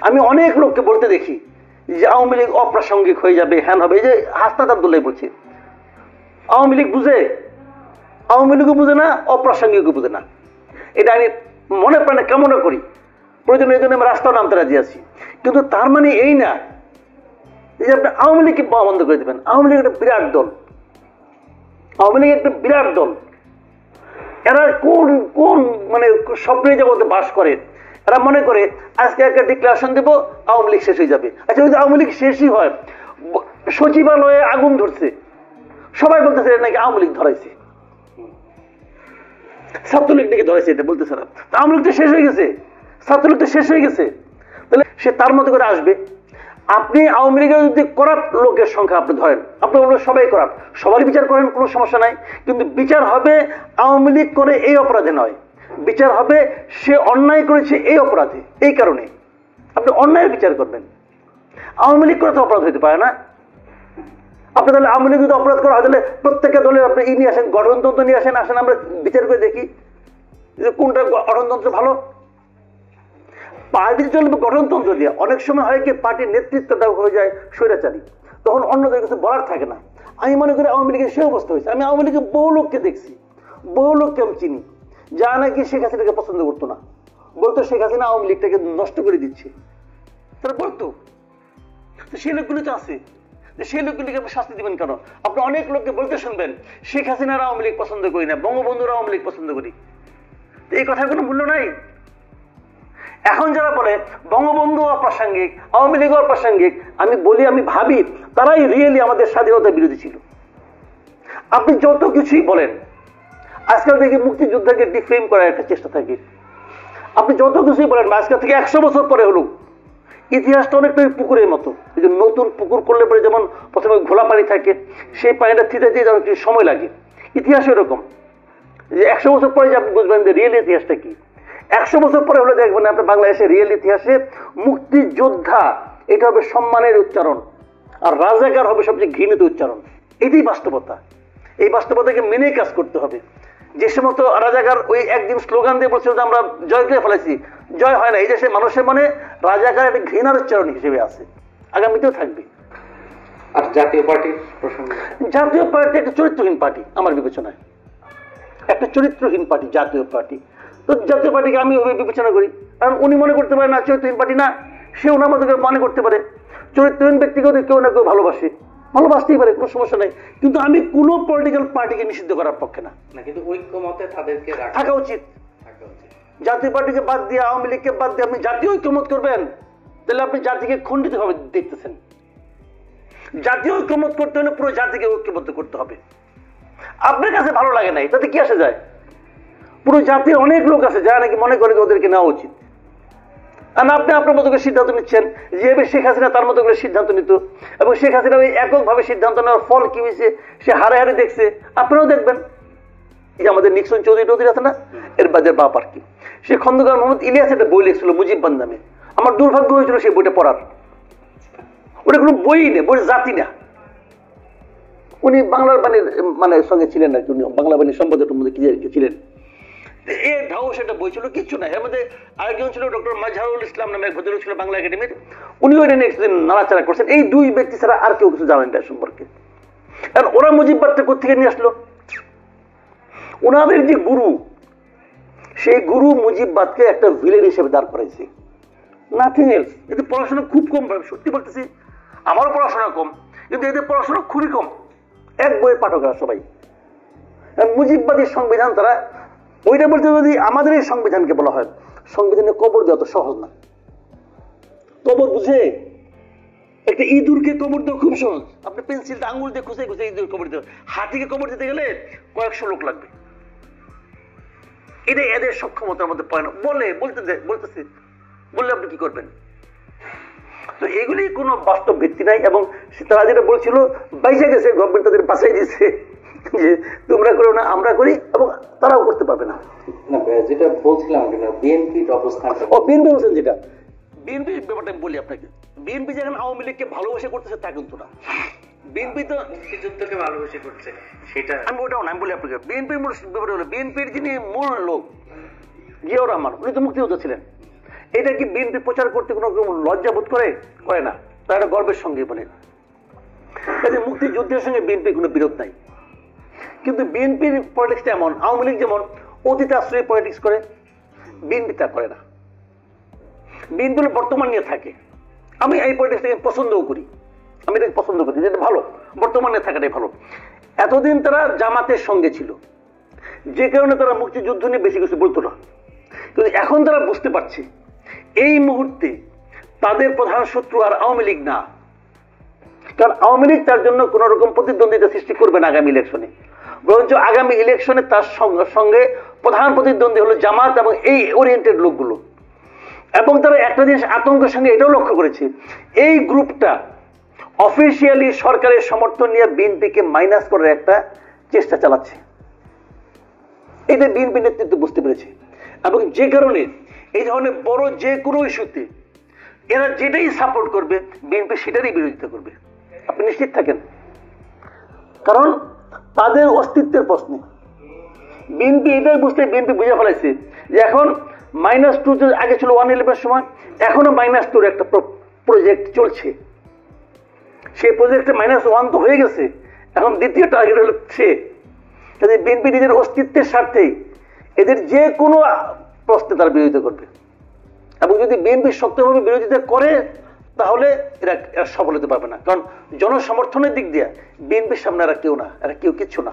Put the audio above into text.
আমি অনেক লোককে বলতে দেখি যে আওয়ামী লীগ অপ্রাসঙ্গিক হয়ে যাবে, হ্যান হবে। এই যে হাসনাত আব্দুল্লাহ বলছে আওয়ামী লীগ বুঝে, আওয়ামী লীগও বুঝে না, অপ্রাসঙ্গিকও বুঝে না। এটা আমি মনে প্রাণে কামনা করি, প্রয়োজনে এই জন্য আমি রাস্তাও নামতে রাজি আছি। কিন্তু তার মানে এই না যে আপনি আওয়ামী লীগকে বন্ধ করে দেবেন। আওয়ামী লীগ একটা বিরাট দল, আওয়ামী লীগ একটা বিরাট দল। এরা কোন কোন মানে স্বপ্নের জগতে বাস করে। এরা মনে করে আজকে একটা ডিক্লারেশন দেবো, আওয়ামী লীগ শেষ হয়ে যাবে। আচ্ছা, যদি আওয়ামী লীগ শেষই হয়, সচিবালয়ে আগুন ধরছে, সবাই বলতেছে নাকি আওয়ামী লীগ ধরাইছে, ছাত্রলীগ নাকি ধরাইছে, এটা বলতেছে না। আওয়ামী লীগ তো শেষ হয়ে গেছে, ছাত্রলীগ তো শেষ হয়ে গেছে। তাহলে সে তার মতো করে আসবে। আপনি আওয়ামী লীগের যদি করাপ্ট লোকের সংখ্যা আপনি ধরেন, আপনি সবাই করাপ্ট, সবারই বিচার করেন, কোনো সমস্যা নাই। কিন্তু বিচার হবে আওয়ামী লীগ করে এই অপরাধে নয়, বিচার হবে সে অন্যায় করেছে এই অপরাধে। এই কারণে আপনি অন্যায়ের বিচার করবেন। আওয়ামী লীগ করে তো অপরাধ হইতে পারে না। আপনি তাহলে আওয়ামী লীগ যদি অপরাধ করা হয়, তাহলে প্রত্যেকটা দলের আপনি নিয়ে আসেন, গঠনতন্ত্র নিয়ে আসেন, আসেন আমরা বিচার করে দেখি যে কোনটা গঠনতন্ত্র ভালো। পার্টি চলবে গঠনতন্ত্র দিয়ে। অনেক সময় হয় কি, পার্টির নেতৃত্বটা হয়ে যায় স্বৈরাচারী, তখন অন্যদের কিছু বলার থাকে না। আমি মনে করি আওয়ামী লীগের সে অবস্থা হয়েছে। আমি আওয়ামী লীগের বহু লোককে দেখছি, বহু লোককে আমি চিনি, যা নাকি শেখ হাসিনাকে পছন্দ করতো না, বলতো শেখ হাসিনা আওয়ামী লীগটাকে নষ্ট করে দিচ্ছে, তারা বলতো। সেই লোকগুলি তো আছে, সেই লোকগুলিকে আপনি শাস্তি দিবেন কেন? আপনি অনেক লোককে বলতে শুনবেন শেখ হাসিনার আওয়ামী লীগ পছন্দ করি না, বঙ্গবন্ধুর আওয়ামী লীগ পছন্দ করি। এই কথার কোনো মূল্য নাই। এখন যারা বলে বঙ্গবন্ধু অপ্রাসঙ্গিক, আওয়ামী লীগ অপ্রাসঙ্গিক, আমি বলি, আমি ভাবি তারাই রিয়েলি আমাদের স্বাধীনতা বিরোধী ছিল। আপনি যত কিছুই বলেন, আজকাল দেখি মুক্তিযুদ্ধকে ডিফেম করার একটা চেষ্টা থাকে। আপনি যত কিছুই বলেন, আজকাল থেকে 100 বছর পরে হলো, ইতিহাসটা অনেকটা পুকুরের মতো। এই যে নতুন পুকুর করলে পরে যেমন প্রথমে ঘোলা পানি থাকে, সেই পানিটা থিতে যেমন একটু সময় লাগে, ইতিহাস এরকম যে 100 বছর পরে যে আপনি বুঝবেন যে রিয়েল ইতিহাসটা কি। 100 বছর পরে হলে দেখবেন আপনার বাংলাদেশের রিয়েল ইতিহাসে মুক্তিযোদ্ধা এটা হবে সম্মানের উচ্চারণ, আর রাজাকার হবে সবচেয়ে ঘৃণিত উচ্চারণ। এটাই বাস্তবতা। এই বাস্তবতাকে মেনে কাজ করতে হবে। যে সমস্ত রাজাকার ওই একদিন স্লোগান দিয়ে বলছিল যে আমরা জয় করে ফেলেছি, জয় হয় না। এই দেশে মানুষের মনে রাজাকার একটা ঘৃণার উচ্চারণ হিসেবে আছে, আগামীতেও থাকবে। আর জাতীয় পার্টির প্রসঙ্গ, জাতীয় পার্টি একটা চরিত্রহীন পার্টি আমার বিবেচনায়, একটা চরিত্রহীন পার্টি জাতীয় পার্টি। তো জাতীয় পার্টিকে আমি বিবেচনা করি, কারণ উনি মনে করতে পারে না চরিত্রহীন পার্টি না, সে ওনার মতো মনে করতে পারে চরিত্রহীন ব্যক্তিকে কেউ না কেউ ভালোবাসে, ভালোবাসতেই পারে, কোনো সমস্যা নাই। কিন্তু আমি কোনো পলিটিক্যাল পার্টিকে নিষিদ্ধ করার পক্ষে না। কিন্তু ঐক্যমতে তাদেরকে থাকা উচিত। জাতীয় পার্টিকে বাদ দিয়ে, আওয়ামী লীগকে বাদ দিয়ে আপনি জাতীয় ঐক্যমত করবেন, তাহলে আপনি জাতিকে খণ্ডিত ভাবে দেখতেছেন। জাতীয় ঐক্যমত করতে হলে পুরো জাতিকে ঐক্যবদ্ধ করতে হবে। আপনার কাছে ভালো লাগে নাই, তাতে কি আসে যায়? পুরো জাতির অনেক লোক আছে যারা নাকি মনে করে ওদেরকে নেওয়া উচিত। আর আপনি আপনার মতো করে সিদ্ধান্ত নিচ্ছেন, যেভাবে শেখ হাসিনা তার মতো করে সিদ্ধান্ত নিত, এবং শেখ হাসিনা ওই এককভাবে সিদ্ধান্ত নেওয়ার ফল কি হয়েছে সে হারে হারে দেখছে, আপনারাও দেখবেন। এই যে আমাদের নিক্সন চৌধুরী আছে না, এর বাজার বাপ আর কি, সে খন্দকার মোহাম্মদ ইলিয়াস একটা বই লিখছিল মুজিববাদ নামে। আমার দুর্ভাগ্য হয়েছিল সেই বইটা পড়ার। ওটা কোনো বই নেই, বইয়ের জাতি না। উনি বাংলার বাণীর মানে সঙ্গে ছিলেন না, উনি বাংলা বাণীর সম্পাদকের মধ্যে কি ছিলেন। এর ধাও সেটা বই ছিল, কিচ্ছু নাই। এর মধ্যে আরেকজন ছিল ডক্টর মাজহারুল ইসলাম নামে এক ভদ্রলোক ছিল বাংলা একাডেমির, উনি ওইটা নেক্সট দিন নাড়াচাড়া করছেন। এই দুই ব্যক্তি ছাড়া আর কেউ কিছু জানেন না সম্পর্কে। কারণ ওরা মুজিববাদটা কোথেকে নিয়ে আসলো? ওনাদের যে গুরু, সেই গুরু মুজিববাদকে একটা ভিলেন হিসেবে দাঁড় করাইছে, নাথিং এলস। এদের পড়াশোনা খুব কম, সত্যি বলতেছি, আমারও পড়াশোনা কম, কিন্তু এদের পড়াশোনা খুবই কম। এক বইয়ের পাঠকরা সবাই। মুজিববাদী সংবিধান তারা ওইটা বলতে, যদি আমাদের এই সংবিধানকে বলা হয় সংবিধানে কবর দেওয়া তো সহজ না। কবর বুঝে? একটা ইঁদুরকে কবর দেওয়া খুব সহজ। আপনি পেন্সিলটা আঙুল দিয়ে খুঁজে খুঁজে ইঁদুর কবর দেওয়া, হাতিকে কবর দিতে গেলে কয়েকশো লোক লাগবে। এটা এদের সক্ষমতার মধ্যে পড়ে না। বলতেছে বললে আপনি কি করবেন? তো এগুলি কোনো বাস্তব ভিত্তি নাই। এবং তারা যেটা বলছিল বাইসে গেছে, গভর্নমেন্ট তাদের বাঁচাই দিয়েছে যে তোমরা করো না, আমরা করি, এবং তারাও করতে পারবে না। যেটা বলছিলাম বিএনপির অবস্থান, বিএনপি বলছেন, যেটা বিএনপি ব্যাপারটা আমি বলি আপনাকে, বিএনপি যেখানে আওয়ামী লীগকে ভালোবাসে করতেছে তা কিন্তু না। বিএনপি তো মুক্তিযুদ্ধকে ভালোবাসে করছে, সেটা আমি ওটাও না, আমি বলি আপনাকে বিএনপির ব্যাপারে হলো, বিএনপির যিনি মূল লোক জিয়াউর রহমান, উনি তো মুক্তিযোদ্ধা ছিলেন। এটা কি বিএনপি প্রচার করতে কোনো লজ্জা বোধ করে? করে না, তারা গর্বের সঙ্গে বলে। মুক্তিযুদ্ধের সঙ্গে বিএনপির কোনো বিরোধ নাই, কিন্তু বিএনপির পলিটিক্সটা এমন, আওয়ামী লীগ যেমন অতীত আশ্রয় পলিটিক্স করে, বিএনপি তা করে না। বিএনপি বর্তমান নিয়ে থাকে। আমি এই পলিটিক্সটাকে পছন্দও করি, আমি এটাকে পছন্দ করি, যেটা ভালো, বর্তমানে থাকাটাই ভালো। এতদিন তারা জামাতের সঙ্গে ছিল, যে কারণে তারা মুক্তিযুদ্ধ নিয়ে বেশি কিছু বলতো না, কিন্তু এখন তারা বুঝতে পারছে এই মুহূর্তে তাদের প্রধান শত্রু আর আওয়ামী লীগ না। কারণ আওয়ামী লীগ তার জন্য কোন রকম প্রতিদ্বন্দ্বিতা সৃষ্টি করবে না আগামী ইলেকশনে, বরঞ্চ আগামী ইলেকশনে তার সঙ্গে প্রধান প্রতিদ্বন্দ্বী হলো জামাত এবং এই ওরিয়েন্টেড লোকগুলো। এবং তারা একটা জিনিস আতঙ্কের সঙ্গে এটাও লক্ষ্য করেছে, এই গ্রুপটা অফিসিয়ালি সরকারের সমর্থন নিয়ে বিএনপিকে মাইনাস করার একটা চেষ্টা চালাচ্ছে। এটা বিএনপি নেতৃত্ব বুঝতে পেরেছে, এবং যে কারণে এই ধরনের বড় যে কোনো ইস্যুতে এরা যেটাই সাপোর্ট করবে, বিএনপি সেটারই বিরোধিতা করবে, আপনি নিশ্চিত থাকেন। কারণ তাদের অস্তিত্বের প্রশ্নে বিএনপি এটাই বিএনপি বুঝে ফেলাইছে যে এখন -2, আগে ছিল 111 সময়, এখনো -2 একটা প্রজেক্ট চলছে। সেই প্রজেক্টে -1 তো হয়ে গেছে, এখন দ্বিতীয় টার্গেট হলো 3। বিএনপি নিজের অস্তিত্বের স্বার্থেই এদের যে কোনো প্রশ্নে তারা বিরোধিতা করবে, এবং যদি বিএনপি শক্তভাবে বিরোধিতা করে তাহলে এরা সফল হতে পারবে না। কারণ জনসমর্থনের দিক দিয়ে বিএনপির সামনে এরা কেউ না, এরা কেউ কিচ্ছু না।